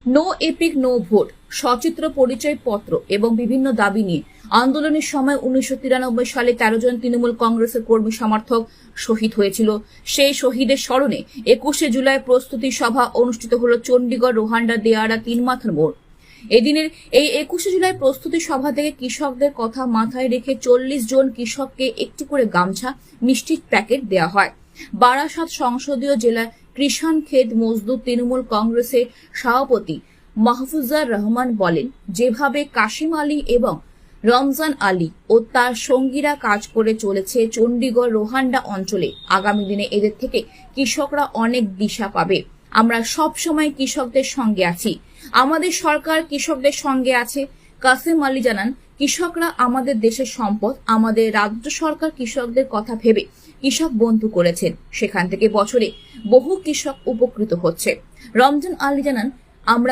No epic no vote, সচিত্র পরিচয় পত্র এবং বিভিন্ন দাবি নিয়ে আন্দোলনের সময় 1993 সালে 13 জন তৃণমূল কংগ্রেসের কর্মী সমর্থক শহীদ হয়েছিল। সেই শহীদের স্মরণে 21শে জুলাই প্রস্তুতি সভা অনুষ্ঠিত হল চণ্ডীগড় রোহান্ডা দেয়ারা তিনমাথার মোড়। এদিনের এই 21শে জুলাই প্রস্তুতি সভা থেকে কৃষকদের কথা মাথায় রেখে 40 জন কৃষককে একটি করে গামছা, মিষ্টির প্যাকেট দেওয়া হয়। বারাসাত সংসদীয় জেলা কৃষাণ খেদ মজদুর তৃণমূল কংগ্রেসের সভাপতি মাহফুজার রহমান বলেন, যেভাবে কাশিম আলী এবং রমজান আলী ও তার সঙ্গীরা কাজ করে চলেছে চণ্ডীগড় রোহান্ডা অঞ্চলে, আগামী দিনে এদের থেকে কৃষকরা অনেক দিশা পাবে। আমরা সব সময় কৃষকদের সঙ্গে আছি, আমাদের সরকার কৃষকদের সঙ্গে আছে। কাসিম আলী জানান, কৃষকরা আমাদের দেশের সম্পদ, আমাদের রাজ্য সরকার কৃষকদের কথা ভেবে কৃষক বন্ধু করেছেন, সেখান থেকে বছরে বহু কৃষক উপকৃত হচ্ছে। রমজান আলী জানান, আমরা